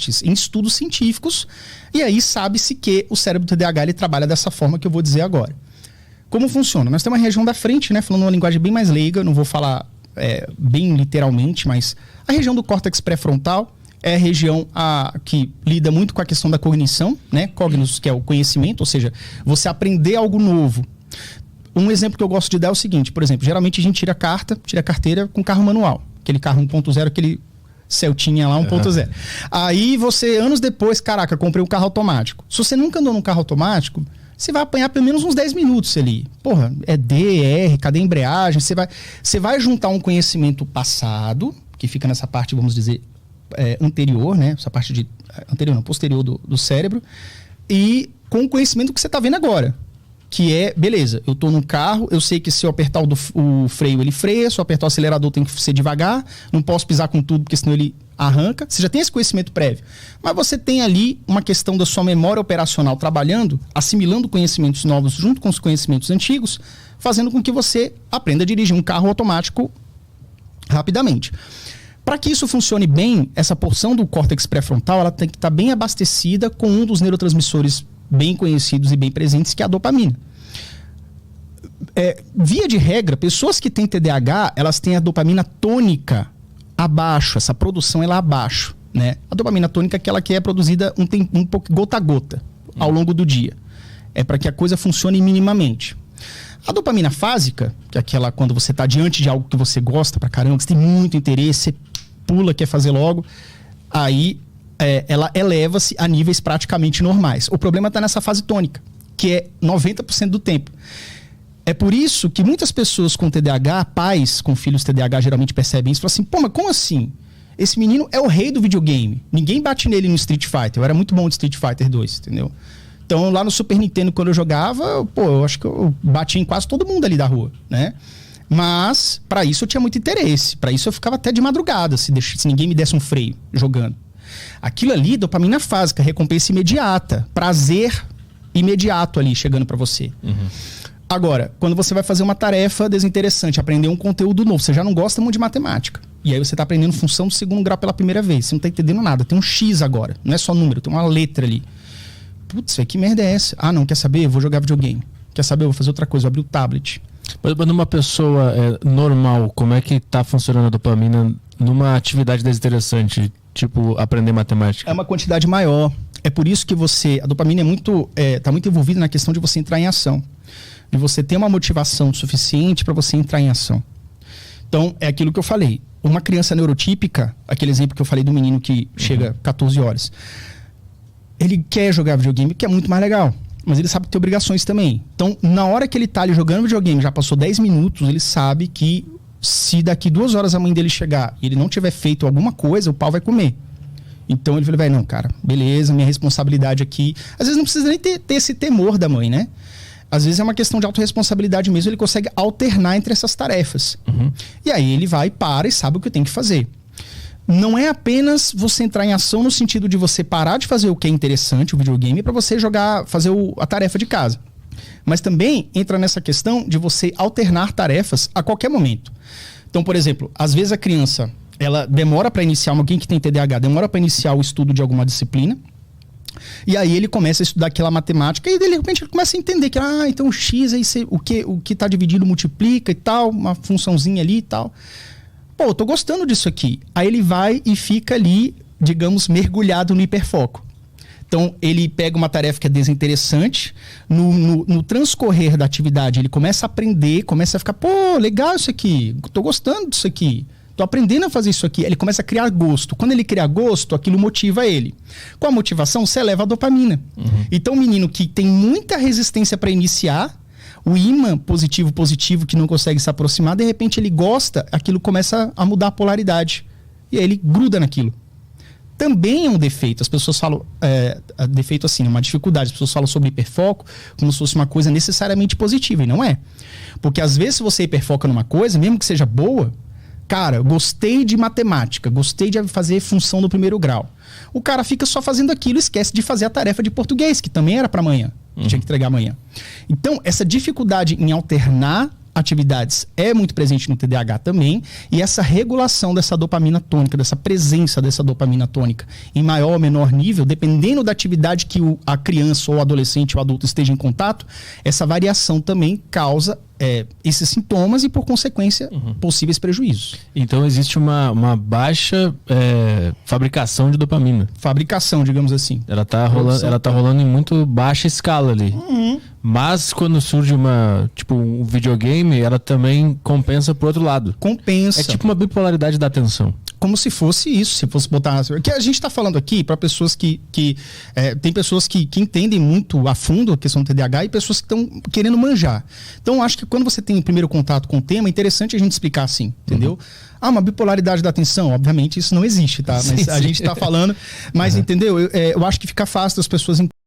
testes, em estudos científicos, e aí sabe-se que o cérebro do TDAH ele trabalha dessa forma que eu vou dizer agora. Como funciona? Nós temos uma região da frente, né, falando uma linguagem bem mais leiga, não vou falar bem literalmente, mas a região do córtex pré-frontal é a região que lida muito com a questão da cognição, né? Cognos, que é o conhecimento, ou seja, você aprender algo novo. Um exemplo que eu gosto de dar é o seguinte, por exemplo, geralmente a gente tira a carteira com carro manual. Aquele carro 1.0, aquele Celtinha lá 1.0. Aí você, anos depois, caraca, comprei um carro automático. Se você nunca andou num carro automático, você vai apanhar pelo menos uns 10 minutos ali. Porra, é D, R, cadê a embreagem? Você vai juntar um conhecimento passado, que fica nessa parte, vamos dizer, anterior, né? Essa parte de posterior do cérebro, e com o conhecimento que você está vendo agora, que é, beleza, eu estou num carro, eu sei que se eu apertar o freio ele freia, se eu apertar o acelerador tem que ser devagar, não posso pisar com tudo porque senão ele arranca. Você já tem esse conhecimento prévio, mas você tem ali uma questão da sua memória operacional trabalhando, assimilando conhecimentos novos junto com os conhecimentos antigos, fazendo com que você aprenda a dirigir um carro automático rapidamente. Para que isso funcione bem, essa porção do córtex pré-frontal ela tem que estar bem abastecida com um dos neurotransmissores bem conhecidos e bem presentes, que é a dopamina. Via de regra, pessoas que têm TDAH, elas têm a dopamina tônica abaixo, essa produção ela abaixo, né? A dopamina tônica é aquela que é produzida um pouco gota a gota ao longo do dia. É para que a coisa funcione minimamente. A dopamina fásica, que é aquela quando você está diante de algo que você gosta pra caramba, que você tem muito interesse, você pula, quer fazer logo, aí ela eleva-se a níveis praticamente normais. O problema está nessa fase tônica, que é 90% do tempo. É por isso que muitas pessoas com TDAH, pais com filhos TDAH geralmente percebem isso e falam assim, pô, mas como assim? Esse menino é o rei do videogame. Ninguém bate nele no Street Fighter. Eu era muito bom de Street Fighter 2, entendeu? Então lá no Super Nintendo, quando eu jogava, eu acho que eu batia em quase todo mundo ali da rua, né? Mas, para isso eu tinha muito interesse. Para isso eu ficava até de madrugada, se ninguém me desse um freio jogando. Aquilo ali, dopamina fásica, recompensa imediata, prazer imediato ali chegando para você. Agora, quando você vai fazer uma tarefa desinteressante, aprender um conteúdo novo, você já não gosta muito de matemática. E aí você tá aprendendo função do segundo grau pela primeira vez. Você não tá entendendo nada. Tem um X agora. Não é só número, tem uma letra ali. Putz, que merda é essa? Ah, não, quer saber? Eu vou jogar videogame. Quer saber? Eu vou fazer outra coisa, vou abrir o tablet. Mas numa pessoa normal, como é que tá funcionando a dopamina numa atividade desinteressante, tipo aprender matemática? É uma quantidade maior. É por isso que a dopamina tá muito envolvida na questão de você entrar em ação. De você ter uma motivação suficiente para você entrar em ação. Então, é aquilo que eu falei. Uma criança neurotípica, aquele exemplo que eu falei do menino que chega 14 horas, ele quer jogar videogame, que é muito mais legal. Mas ele sabe que tem obrigações também. Então, na hora que ele tá ali jogando videogame, já passou 10 minutos, ele sabe que se daqui 2 horas a mãe dele chegar e ele não tiver feito alguma coisa, o pau vai comer. Então ele vai, não, cara, beleza, minha responsabilidade aqui. Às vezes não precisa nem ter esse temor da mãe, né? Às vezes é uma questão de autorresponsabilidade mesmo, ele consegue alternar entre essas tarefas. E aí ele vai, para e sabe o que tem que fazer. Não é apenas você entrar em ação no sentido de você parar de fazer o que é interessante, o videogame, para você fazer a tarefa de casa. Mas também entra nessa questão de você alternar tarefas a qualquer momento. Então, por exemplo, às vezes a criança, ela demora para iniciar, alguém que tem TDAH, demora para iniciar o estudo de alguma disciplina, e aí ele começa a estudar aquela matemática e de repente ele começa a entender que, então o X aí o que tá dividido multiplica e tal, uma funçãozinha ali e tal. Pô, eu tô gostando disso aqui. Aí ele vai e fica ali, digamos, mergulhado no hiperfoco. Então, ele pega uma tarefa que é desinteressante, no transcorrer da atividade, ele começa a aprender, começa a ficar, pô, legal isso aqui, tô gostando disso aqui, tô aprendendo a fazer isso aqui. Ele começa a criar gosto. Quando ele cria gosto, aquilo motiva ele. Com a motivação, você eleva a dopamina. Então, o menino que tem muita resistência para iniciar, o ímã positivo que não consegue se aproximar, de repente ele gosta, aquilo começa a mudar a polaridade. E aí ele gruda naquilo. Também é um defeito. As pessoas falam... defeito assim, uma dificuldade. As pessoas falam sobre hiperfoco como se fosse uma coisa necessariamente positiva. E não é. Porque às vezes se você hiperfoca numa coisa, mesmo que seja boa... Cara, eu gostei de matemática, gostei de fazer função do primeiro grau. O cara fica só fazendo aquilo e esquece de fazer a tarefa de português, que também era para amanhã. Tinha que entregar amanhã. Então, essa dificuldade em alternar atividades é muito presente no TDAH também, e essa regulação dessa dopamina tônica, dessa presença dessa dopamina tônica em maior ou menor nível, dependendo da atividade que a criança ou o adolescente ou o adulto esteja em contato, essa variação também causa esses sintomas e, por consequência, possíveis prejuízos. Então existe uma baixa fabricação de dopamina. Fabricação, digamos assim. Ela tá rolando em muito baixa escala ali. Mas quando surge um videogame, ela também compensa pro outro lado. Compensa. É tipo uma bipolaridade da atenção. Como se fosse isso, se fosse botar... Que a gente está falando aqui para pessoas que tem pessoas que entendem muito a fundo a questão do TDAH e pessoas que estão querendo manjar. Então, acho que quando você tem o primeiro contato com o tema, é interessante a gente explicar assim, entendeu? Uma bipolaridade da atenção, obviamente isso não existe, tá? Mas a gente está falando... Mas, entendeu? Eu acho que fica fácil das pessoas